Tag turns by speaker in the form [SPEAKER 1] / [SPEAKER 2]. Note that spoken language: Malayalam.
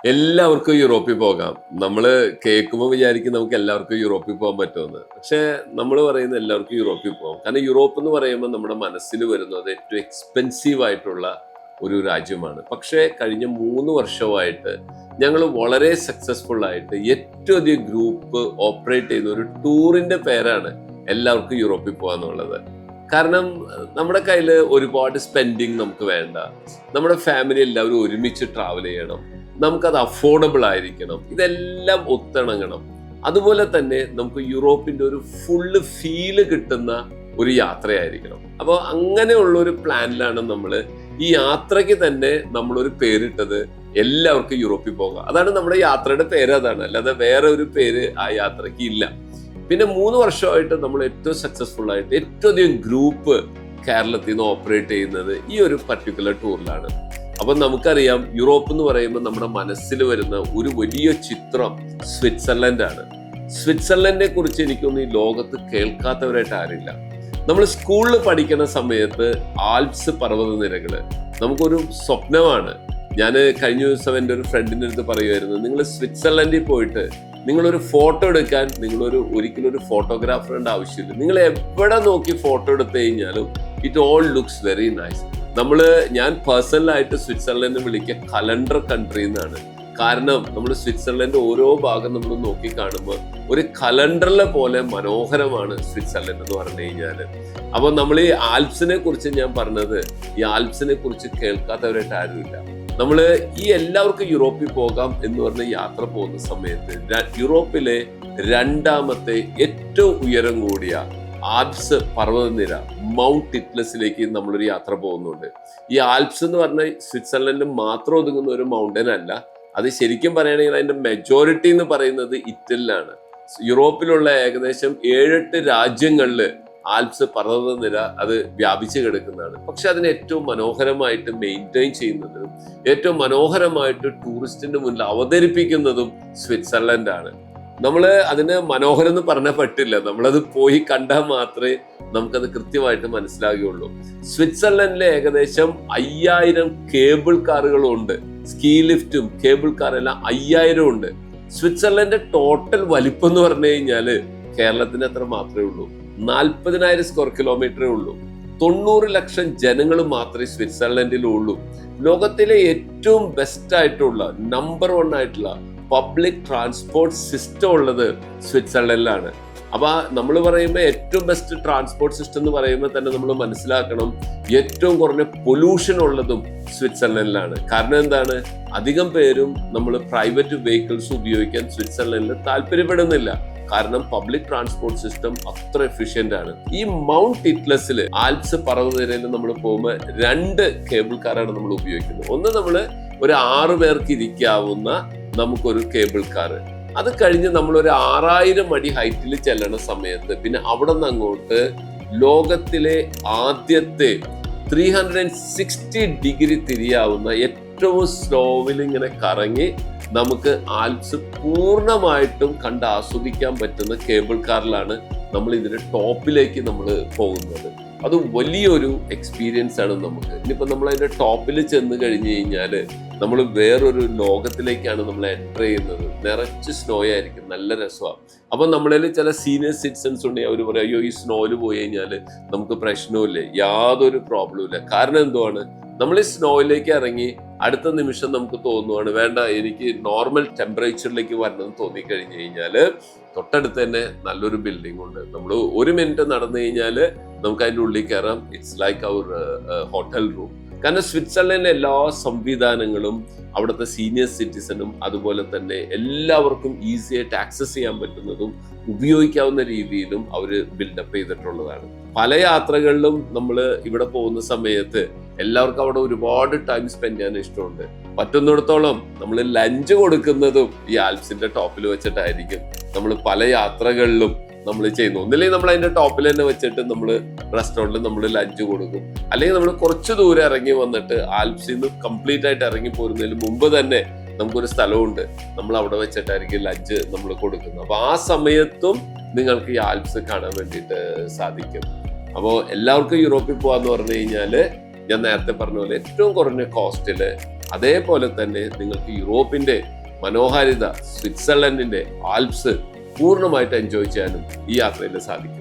[SPEAKER 1] എല്ലാവർക്കും യൂറോപ്പിൽ പോകാം. നമ്മള് കേൾക്കുമ്പോൾ വിചാരിക്കും നമുക്ക് എല്ലാവർക്കും യൂറോപ്പിൽ പോകാൻ പറ്റുമെന്ന്. പക്ഷേ നമ്മൾ പറയുന്നത് എല്ലാവർക്കും യൂറോപ്പിൽ പോകാം. കാരണം യൂറോപ്പ് എന്ന് പറയുമ്പോൾ നമ്മുടെ മനസ്സിൽ വരുന്നത് ഏറ്റവും എക്സ്പെൻസീവ് ആയിട്ടുള്ള ഒരു രാജ്യമാണ്. പക്ഷേ കഴിഞ്ഞ 3 വർഷമായിട്ട് ഞങ്ങൾ വളരെ സക്സസ്ഫുൾ ആയിട്ട് ഏറ്റവും അധികം ഗ്രൂപ്പ് ഓപ്പറേറ്റ് ചെയ്യുന്ന ഒരു ടൂറിന്റെ പേരാണ് എല്ലാവർക്കും യൂറോപ്പിൽ പോകാന്നുള്ളത്. കാരണം നമ്മുടെ കയ്യിൽ ഒരുപാട് സ്പെൻഡിങ് നമുക്ക് വേണ്ട. നമ്മുടെ ഫാമിലി എല്ലാവരും ഒരുമിച്ച് ട്രാവൽ ചെയ്യണം. നമുക്കത് അഫോർഡബിൾ ആയിരിക്കണം. ഇതെല്ലാം ഒത്തിണങ്ങണം. അതുപോലെ തന്നെ നമുക്ക് യൂറോപ്പിന്റെ ഒരു ഫുള്ള് ഫീല് കിട്ടുന്ന ഒരു യാത്രയായിരിക്കണം. അപ്പോൾ അങ്ങനെയുള്ള ഒരു പ്ലാനിലാണ് നമ്മൾ ഈ യാത്രയ്ക്ക് തന്നെ നമ്മളൊരു പേരിട്ടത് എല്ലാവർക്കും യൂറോപ്പിൽ പോകാം. അതാണ് നമ്മുടെ യാത്രയുടെ പേര്, അതാണ്. അല്ലാതെ വേറെ ഒരു പേര് ആ യാത്രയ്ക്ക് ഇല്ല. പിന്നെ 3 വർഷമായിട്ട് നമ്മൾ ഏറ്റവും സക്സസ്ഫുൾ ആയിട്ട് ഏറ്റവും അധികം ഗ്രൂപ്പ് കേരളത്തിൽ നിന്ന് ഓപ്പറേറ്റ് ചെയ്യുന്നത് ഈ ഒരു പർട്ടിക്കുലർ ടൂറിലാണ്. അപ്പൊ നമുക്കറിയാം, യൂറോപ്പ് എന്ന് പറയുമ്പോൾ നമ്മുടെ മനസ്സിൽ വരുന്ന ഒരു വലിയ ചിത്രം സ്വിറ്റ്സർലൻഡ് ആണ്. സ്വിറ്റ്സർലൻഡിനെ കുറിച്ച് എനിക്കൊന്നും ഈ ലോകത്ത് കേൾക്കാത്തവരായിട്ട് ആരില്ല. നമ്മൾ സ്കൂളിൽ പഠിക്കുന്ന സമയത്ത് ആൽപ്സ് പർവ്വതനിരകള് നമുക്കൊരു സ്വപ്നമാണ്. ഞാൻ കഴിഞ്ഞ ദിവസം എൻ്റെ ഒരു ഫ്രണ്ടിൻ്റെ അടുത്ത് പറയുമായിരുന്നു, നിങ്ങൾ സ്വിറ്റ്സർലൻഡിൽ പോയിട്ട് നിങ്ങളൊരു ഫോട്ടോ എടുക്കാൻ ഒരിക്കലും ഒരു ഫോട്ടോഗ്രാഫറിന്റെ ആവശ്യമില്ല. നിങ്ങൾ എവിടെ നോക്കി ഫോട്ടോ എടുത്തു കഴിഞ്ഞാലും it all looks very nice. ഞാൻ പേഴ്സണലായിട്ട് സ്വിറ്റ്സർലൻഡ് വിളിക്കുക കലണ്ടർ കൺട്രി എന്നാണ്. കാരണം നമ്മൾ സ്വിറ്റ്സർലൻഡ് ഓരോ ഭാഗം നമ്മൾ നോക്കി കാണുമ്പോൾ ഒരു കലണ്ടറിലെ പോലെ മനോഹരമാണ് സ്വിറ്റ്സർലൻഡ് എന്ന് പറഞ്ഞു കഴിഞ്ഞാല്. അപ്പൊ നമ്മൾ ഈ ആൽപ്സിനെ കുറിച്ച് ഞാൻ പറഞ്ഞത്, ഈ ആൽപ്സിനെ കുറിച്ച് കേൾക്കാത്തവരായിട്ട് ആരുമില്ല. ഈ എല്ലാവർക്കും യൂറോപ്പിൽ പോകാം എന്ന് പറഞ്ഞ യാത്ര പോകുന്ന സമയത്ത് യൂറോപ്പിലെ 2ാമത്തെ ഏറ്റവും ഉയരം കൂടിയ ആൽപ്സ് പർവ്വതനിര മൗണ്ട് ഇറ്റ്ലസിലേക്ക് നമ്മളൊരു യാത്ര പോകുന്നുണ്ട്. ഈ ആൽപ്സ് എന്ന് പറഞ്ഞാൽ സ്വിറ്റ്സർലൻഡിൽ മാത്രം ഒതുങ്ങുന്ന ഒരു മൗണ്ടൻ അല്ല. അത് ശരിക്കും പറയുകയാണെങ്കിൽ അതിന്റെ മെജോറിറ്റി എന്ന് പറയുന്നത് ഇറ്റലിയിലാണ്. യൂറോപ്പിലുള്ള ഏകദേശം 7-8 രാജ്യങ്ങളിൽ ആൽപ്സ് പർവ്വതനിര അത് വ്യാപിച്ചു കിടക്കുന്നതാണ്. പക്ഷെ അതിനെ ഏറ്റവും മനോഹരമായിട്ട് മെയിൻറ്റെയിൻ ചെയ്യുന്നതും ഏറ്റവും മനോഹരമായിട്ട് ടൂറിസ്റ്റിന്റെ മുന്നിൽ അവതരിപ്പിക്കുന്നതും സ്വിറ്റ്സർലൻഡാണ്. അതിന് മനോഹരം എന്ന് പറഞ്ഞാൽ പറ്റില്ല. നമ്മളത് പോയി കണ്ടാൽ മാത്രമേ നമുക്കത് കൃത്യമായിട്ട് മനസ്സിലാകുകയുള്ളൂ. സ്വിറ്റ്സർലൻഡിലെ ഏകദേശം 5000 കേബിൾ കാറുകളുണ്ട്. സ്കീ ലിഫ്റ്റും കേബിൾ കാറെല്ലാം 5000 ഉണ്ട്. സ്വിറ്റ്സർലൻഡിന്റെ ടോട്ടൽ വലിപ്പം എന്ന് പറഞ്ഞു കഴിഞ്ഞാല് കേരളത്തിന് അത്ര മാത്രമേ ഉള്ളൂ. 40,000 സ്ക്വയർ കിലോമീറ്ററേ ഉള്ളൂ. 90 ലക്ഷം ജനങ്ങൾ മാത്രമേ സ്വിറ്റ്സർലൻഡിലുള്ളൂ. ലോകത്തിലെ ഏറ്റവും ബെസ്റ്റ് ആയിട്ടുള്ള നമ്പർ 1 ആയിട്ടുള്ള പബ്ലിക് ട്രാൻസ്പോർട്ട് സിസ്റ്റം ഉള്ളത് സ്വിറ്റ്സർലൻഡിലാണ്. അപ്പൊ നമ്മൾ പറയുമ്പോൾ ഏറ്റവും ബെസ്റ്റ് ട്രാൻസ്പോർട്ട് സിസ്റ്റം എന്ന് പറയുമ്പോൾ തന്നെ നമ്മൾ മനസ്സിലാക്കണം, ഏറ്റവും കുറഞ്ഞ പൊല്യൂഷൻ ഉള്ളതും സ്വിറ്റ്സർലൻഡിലാണ്. കാരണം എന്താണ്, അധികം പേരും നമ്മൾ പ്രൈവറ്റ് വെഹിക്കിൾസ് ഉപയോഗിക്കാൻ സ്വിറ്റ്സർലൻഡിൽ താല്പര്യപ്പെടുന്നില്ല. കാരണം പബ്ലിക് ട്രാൻസ്പോർട്ട് സിസ്റ്റം അത്ര എഫിഷ്യന്റ് ആണ്. ഈ മൗണ്ട് ഇറ്റ്ലസിൽ ആൽപ്സ് പർവ്വതനിരയിൽ നമ്മൾ പോകുമ്പോൾ 2 കേബിൾ കാറാണ് നമ്മൾ ഉപയോഗിക്കുന്നത്. ഒന്ന് ഒരു 6 പേർക്ക് ഇരിക്കാവുന്ന നമുക്കൊരു കേബിൾ കാർ. അത് കഴിഞ്ഞ് ഒരു 6000 അടി ഹൈറ്റിൽ ചെല്ലണ സമയത്ത് പിന്നെ അവിടെ നിന്ന് അങ്ങോട്ട് ലോകത്തിലെ ആദ്യത്തെ 360 ഡിഗ്രി തിരിയാവുന്ന ഏറ്റവും സ്ലോവിൽ ഇങ്ങനെ കറങ്ങി നമുക്ക് ആൽപ്സ് പൂർണ്ണമായിട്ടും കണ്ട് ആസ്വദിക്കാൻ പറ്റുന്ന കേബിൾ കാറിലാണ് നമ്മൾ ഇതിന്റെ ടോപ്പിലേക്ക് നമ്മൾ പോകുന്നത്. അത് വലിയൊരു എക്സ്പീരിയൻസ് ആണ് നമുക്ക്. ഇനിയിപ്പോൾ നമ്മൾ അതിന്റെ ടോപ്പിൽ ചെന്ന് കഴിഞ്ഞ് കഴിഞ്ഞാൽ നമ്മൾ വേറൊരു ലോകത്തിലേക്കാണ് നമ്മൾ എൻ്റർ ചെയ്യുന്നത്. നിറച്ച് സ്നോ ആയിരിക്കും, നല്ല രസമാണ്. അപ്പം നമ്മളിൽ ചില സീനിയർ സിറ്റിസൺസ് ഉണ്ടെങ്കിൽ അവർ പറയും, അയ്യോ ഈ സ്നോയിൽ പോയി കഴിഞ്ഞാൽ നമുക്ക് പ്രശ്നമില്ല, യാതൊരു പ്രോബ്ലം ഇല്ല. കാരണം എന്തുവാണ്, നമ്മൾ ഈ സ്നോയിലേക്ക് ഇറങ്ങി അടുത്ത നിമിഷം നമുക്ക് തോന്നുവാണ് വേണ്ട, എനിക്ക് നോർമൽ ടെമ്പറേച്ചറിലേക്ക് വരണമെന്ന് തോന്നിക്കഴിഞ്ഞ് കഴിഞ്ഞാൽ തൊട്ടടുത്ത് തന്നെ നല്ലൊരു ബിൽഡിംഗ് ഉണ്ട്. നമ്മൾ 1 മിനിറ്റ് നടന്നു കഴിഞ്ഞാൽ നമുക്ക് അതിൻ്റെ ഉള്ളിൽ കയറാം. It's like our hotel room. കാരണം സ്വിറ്റ്സർലൻഡിലെ എല്ലാ സംവിധാനങ്ങളും അവിടുത്തെ സീനിയർ സിറ്റിസണും അതുപോലെ തന്നെ എല്ലാവർക്കും ഈസി ആയിട്ട് ആക്സസ് ചെയ്യാൻ പറ്റുന്നതും ഉപയോഗിക്കാവുന്ന രീതിയിലും അവർ ബിൽഡപ്പ് ചെയ്തിട്ടുള്ളതാണ്. പല യാത്രകളിലും നമ്മൾ ഇവിടെ പോകുന്ന സമയത്ത് എല്ലാവർക്കും അവിടെ ഒരുപാട് ടൈം സ്പെൻഡ് ചെയ്യാൻ ഇഷ്ടമുണ്ട്. പറ്റുന്നിടത്തോളം നമ്മൾ ലഞ്ച് കൊടുക്കുന്നതും ഈ ആൽപ്സിന്റെ ടോപ്പിൽ വെച്ചിട്ടായിരിക്കും നമ്മൾ പല യാത്രകളിലും നമ്മൾ ചെയ്യുന്നു. ഒന്നില്ലെങ്കിൽ നമ്മൾ അതിന്റെ ടോപ്പിൽ തന്നെ വെച്ചിട്ട് നമ്മൾ റെസ്റ്റോറൻറ്റിൽ നമ്മൾ ലഞ്ച് കൊടുക്കും. അല്ലെങ്കിൽ നമ്മൾ കുറച്ച് ദൂരം ഇറങ്ങി വന്നിട്ട് ആൽപ്സിൽ നിന്ന് കംപ്ലീറ്റ് ആയിട്ട് ഇറങ്ങി പോരുന്നതിന് മുമ്പ് തന്നെ നമുക്കൊരു സ്ഥലമുണ്ട്, നമ്മൾ അവിടെ വെച്ചിട്ടായിരിക്കും ലഞ്ച് നമ്മൾ കൊടുക്കുന്നത്. അപ്പൊ ആ സമയത്തും നിങ്ങൾക്ക് ഈ ആൽപ്സ് കാണാൻ വേണ്ടിയിട്ട് സാധിക്കും. അപ്പോൾ എല്ലാവർക്കും യൂറോപ്പിൽ പോകാന്ന് പറഞ്ഞു കഴിഞ്ഞാൽ ഞാൻ നേരത്തെ പറഞ്ഞ പോലെ ഏറ്റവും കുറഞ്ഞ കോസ്റ്റില് അതേപോലെ തന്നെ നിങ്ങൾക്ക് യൂറോപ്പിന്റെ മനോഹാരിത, സ്വിറ്റ്സർലൻഡിന്റെ ആൽപ്സ് പൂർണ്ണമായിട്ട് എൻജോയ് ചെയ്യാനും ഈ യാത്രയിൽ സാധിക്കും.